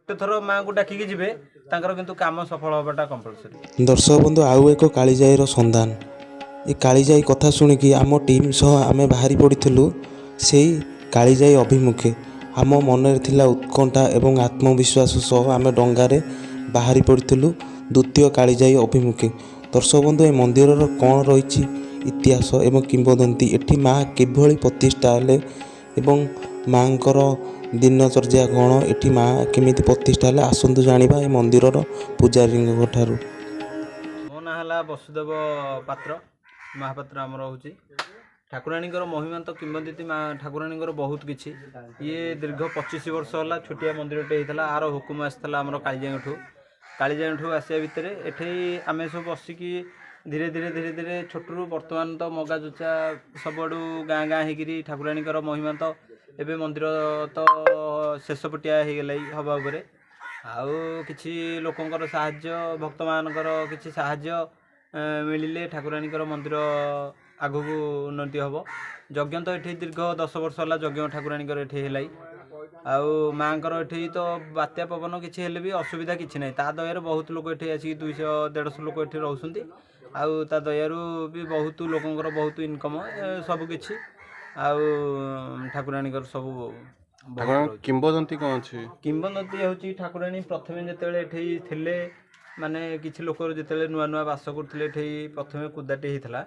ଗୋଟେ ଥର ମାଆଙ୍କୁ ଡାକିକି ଯିବେ ତାଙ୍କର କିନ୍ତୁ କାମ ସଫଳ ହେବାଟା କମ୍ପଲସରି। ଦର୍ଶକ ବନ୍ଧୁ ଆଉ ଏକ କାଳିଜାଇର ସନ୍ଧାନ। ଏ କାଳିଜାଇ କଥା ଶୁଣିକି ଆମ ଟିମ୍ ସହ ଆମେ ବାହାରି ପଡ଼ିଥିଲୁ ସେଇ କାଳିଜାଇ ଅଭିମୁଖେ। ଆମ ମନରେ ଥିଲା ଉତ୍କଣ୍ଠା ଏବଂ ଆତ୍ମବିଶ୍ୱାସ ସହ ଆମେ ଡଙ୍ଗାରେ ବାହାରି ପଡ଼ିଥିଲୁ ଦ୍ୱିତୀୟ କାଳିଜାଇ ଅଭିମୁଖେ। ଦର୍ଶକ ବନ୍ଧୁ ଏ ମନ୍ଦିରର କ'ଣ ରହିଛି ଇତିହାସ ଏବଂ କିମ୍ବଦନ୍ତୀ, ଏଠି ମା କିଭଳି ପ୍ରତିଷ୍ଠା ହେଲେ ଏବଂ ମାଙ୍କର ଦିନଚର୍ଯ୍ୟା କ'ଣ, ଏଠି ମା କେମିତି ପ୍ରତିଷ୍ଠା ହେଲେ, ଆସନ୍ତୁ ଜାଣିବା ଏ ମନ୍ଦିରର ପୂଜାରୀଙ୍କ ଠାରୁ। ମୋ ନାଁ ହେଲା ବସୁଦେବ ପାତ୍ର, ମହାପାତ୍ର ଆମର ହେଉଛି। ଠାକୁରାଣୀଙ୍କର ମହିମା ତ କିମ୍ବଦନ୍ତୀ ମା ଠାକୁରାଣୀଙ୍କର ବହୁତ କିଛି। ଇଏ ଦୀର୍ଘ 25 ବର୍ଷ ହେଲା ଛୋଟିଆ ମନ୍ଦିରଟେ ହେଇଥିଲା। ଆର ହୁକୁମ ଆସିଥିଲା ଆମର କାଳିଜାଇଠୁ ଆସିବା ଭିତରେ ଏଠି ଆମେ ସବୁ ବସିକି ଧୀରେ ଧୀରେ ଛୋଟରୁ ବର୍ତ୍ତମାନ ତ ମଗାଯୋଚା ସବୁଆଡ଼ୁ ଗାଁ ହେଇକିରି ଠାକୁରାଣୀଙ୍କର ମହିମା ତ ଏବେ ମନ୍ଦିର ତ ଶେଷ ପଟିଆ ହେଇଗଲା ହେବା ଉପରେ। ଆଉ କିଛି ଲୋକଙ୍କର ସାହାଯ୍ୟ, ଭକ୍ତମାନଙ୍କର କିଛି ସାହାଯ୍ୟ ମିଳିଲେ ଠାକୁରାଣୀଙ୍କର ମନ୍ଦିର ଆଗକୁ ଉନ୍ନତି ହେବ। ଯଜ୍ଞ ତ ଏଠି ଦୀର୍ଘ 10 ବର୍ଷ ହେଲା ଯଜ୍ଞ ଠାକୁରାଣୀଙ୍କର ଏଠି ହେଲାଇ। ଆଉ ମାଆଙ୍କର ଏଠି ତ ବାତ୍ୟା ପବନ କିଛି ହେଲେ ବି ଅସୁବିଧା କିଛି ନାହିଁ। ତା ଦୟାରୁ ବହୁତ ଲୋକ ଏଠି ଆସିକି 200-150 ଲୋକ ଏଠି ରହୁଛନ୍ତି। ଆଉ ତା ଦୟାରୁ ବି ବହୁତ ଲୋକଙ୍କର ବହୁତ ଇନକମ୍ ସବୁକିଛି। ଆଉ ଠାକୁରାଣୀଙ୍କର ସବୁ କିମ୍ବଦନ୍ତୀ କ'ଣ ଅଛି? କିମ୍ବଦନ୍ତୀ ହେଉଛି ଠାକୁରାଣୀ ପ୍ରଥମେ ଯେତେବେଳେ ଏଠି ଥିଲେ, ମାନେ କିଛି ଲୋକ ଯେତେବେଳେ ନୂଆ ବାସ କରୁଥିଲେ ଏଠି ପ୍ରଥମେ କୁଦାଟି ହେଇଥିଲା।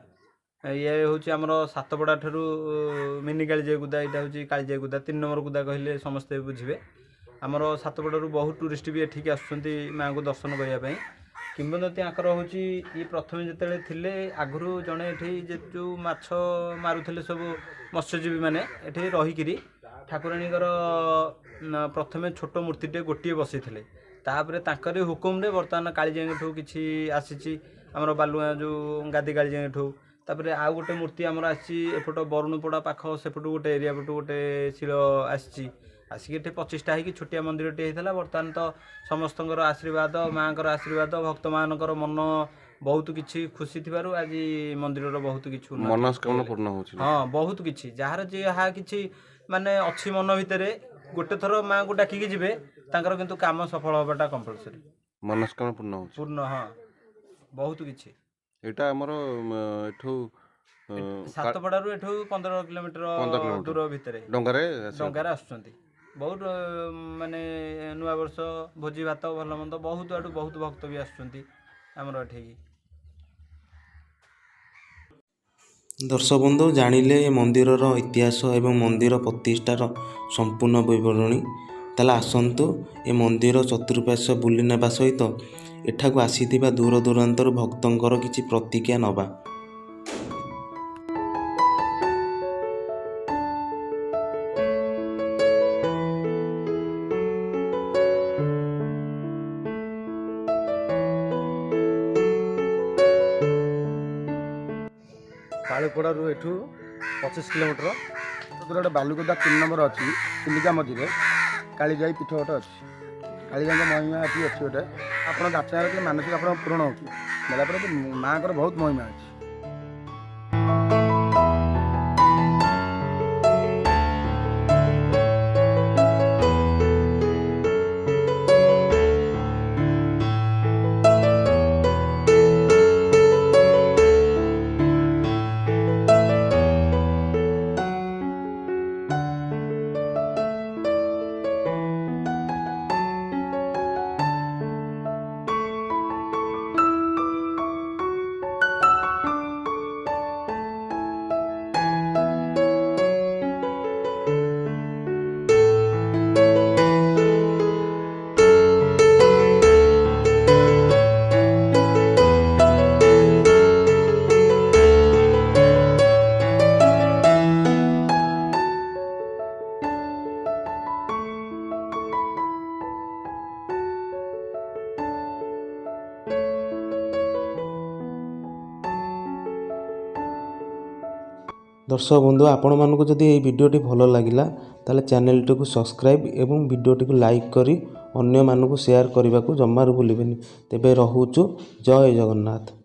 ଇଏ ହେଉଛି ଆମର ସାତପଡ଼ା ଠାରୁ ମିନି କାଳିଜାଇ କୁଦା, ଏଇଟା ହେଉଛି କାଳିଜାଇ କୁଦା 3 ନମ୍ବର କୁଦା କହିଲେ ସମସ୍ତେ ବୁଝିବେ। ଆମର ସାତପଡ଼ାରୁ ବହୁତ ଟୁରିଷ୍ଟ ବି ଏଠିକି ଆସୁଛନ୍ତି ମାଆଙ୍କୁ ଦର୍ଶନ କରିବା ପାଇଁ। କିମ୍ବଦନ୍ତୀ ଆଙ୍କର ହେଉଛି ଇଏ ପ୍ରଥମେ ଯେତେବେଳେ ଥିଲେ, ଆଗରୁ ଜଣେ ଏଠି ଯେଉଁ ମାଛ ମାରୁଥିଲେ ସବୁ ମତ୍ସ୍ୟଜୀବୀ ମାନେ ଏଠି ରହିକିରି ଠାକୁରାଣୀଙ୍କର ପ୍ରଥମେ ଛୋଟ ମୂର୍ତ୍ତିଟେ ଗୋଟିଏ ବସିଥିଲେ। ତାପରେ ତାଙ୍କରି ହୁକୁମରେ ବର୍ତ୍ତମାନ କାଳିଜାଇଠୁ କିଛି ଆସିଛି, ଆମର ବାଲୁଗାଁ ଯେଉଁ ଗାଦି କାଳିଜାଇଠୁ। ତାପରେ ଆଉ ଗୋଟେ ମୂର୍ତ୍ତି ଆମର ଆସିଛି ଏପଟ ବରୁଣପଡ଼ା ପାଖ ସେପଟୁ ଗୋଟେ ଏରିଆ ପଟୁ ଗୋଟେ ଶିଳ ଆସିଛି। ଆସିକି ଏଠି 25ଟା ହେଇକି ଛୋଟିଆ ମନ୍ଦିରଟି ହେଇଥିଲା। ବର୍ତ୍ତମାନ ତ ସମସ୍ତଙ୍କର ଆଶୀର୍ବାଦ, ମାଆଙ୍କର ଆଶୀର୍ବାଦ, ଭକ୍ତମାନଙ୍କର ମନ ବହୁତ କିଛି ଖୁସି ଥିବାରୁ ଆଜି ମନ୍ଦିରର ବହୁତ କିଛି ମନସ୍କାମନା ପୂର୍ଣ୍ଣ ହେଉଛି। ହଁ, ବହୁତ କିଛି ଯାହାର ଯାହା କିଛି ମାନେ ଅଛି ମନ ଭିତରେ, ଗୋଟେ ଥର ମାଆଙ୍କୁ ଡାକିକି ଯିବେ ତାଙ୍କର କିନ୍ତୁ କାମ ସଫଳ ହେବାଟା କମ୍ପଲସରି। ମନସ୍କାମନା ପୂର୍ଣ୍ଣ। ହଁ, ବହୁତ କିଛି। ଏଇଟା ଆମର ଏଠୁ ସାତପଡ଼ାରୁ ଏଠୁ 15 କିଲୋମିଟର ଦୂର ଭିତରେ ଡଙ୍ଗାରେ ଆସୁଛନ୍ତି। ବହୁତ ମାନେ ନୂଆବର୍ଷ ଭୋଜି ଭାତ ଭଲ ମନ୍ଦ ବହୁତ ଆଡ଼ୁ ବହୁତ ଭକ୍ତ ବି ଆସୁଛନ୍ତି ଆମର ଏଠିକି। ଦର୍ଶକ ବନ୍ଧୁ ଜାଣିଲେ ଏ ମନ୍ଦିରର ଇତିହାସ ଏବଂ ମନ୍ଦିର ପ୍ରତିଷ୍ଠାର ସମ୍ପୂର୍ଣ୍ଣ ବିବରଣୀ। ତାହେଲେ ଆସନ୍ତୁ ଏ ମନ୍ଦିର ଚତୁଃପାର୍ଶ୍ୱ ବୁଲି ନେବା ସହିତ ଏଠାକୁ ଆସିଥିବା ଦୂର ଦୂରାନ୍ତରୁ ଭକ୍ତଙ୍କର କିଛି ପ୍ରତିକ୍ରିୟା ନେବା। କାଳୁପଡ଼ାରୁ ଏଠୁ 25 କିଲୋମିଟର ଗୋଟେ ବାଲୁକୁଦା 3 ନମ୍ବର ଅଛି। ଚିଲିକା ମଝିରେ କାଳିଜାଇ ପୀଠ ଗୋଟେ ଅଛି। କାଳିଜାଇଙ୍କ ମହିମା ଏଠି ଅଛି ଗୋଟେ। ଆପଣ ଯାଚନା ରଖିଲେ ମାନସିକ ଆପଣ ପୂରଣ ହେଉଛି। ବେଲା ପରେ ମାଆଙ୍କର ବହୁତ ମହିମା ଅଛି। ଦର୍ଶକ ବନ୍ଧୁ ଆପଣମାନଙ୍କୁ ଯଦି ଏହି ଭିଡ଼ିଓଟି ଭଲ ଲାଗିଲା ତାହେଲେ ଚ୍ୟାନେଲଟିକୁ ସବସ୍କ୍ରାଇବ୍ ଏବଂ ଭିଡ଼ିଓଟିକୁ ଲାଇକ୍ କରି ଅନ୍ୟମାନଙ୍କୁ ସେୟାର କରିବାକୁ ଜମାରୁ ଭୁଲିବେନି। ତେବେ ରହୁଛୁ। ଜୟ ଜଗନ୍ନାଥ।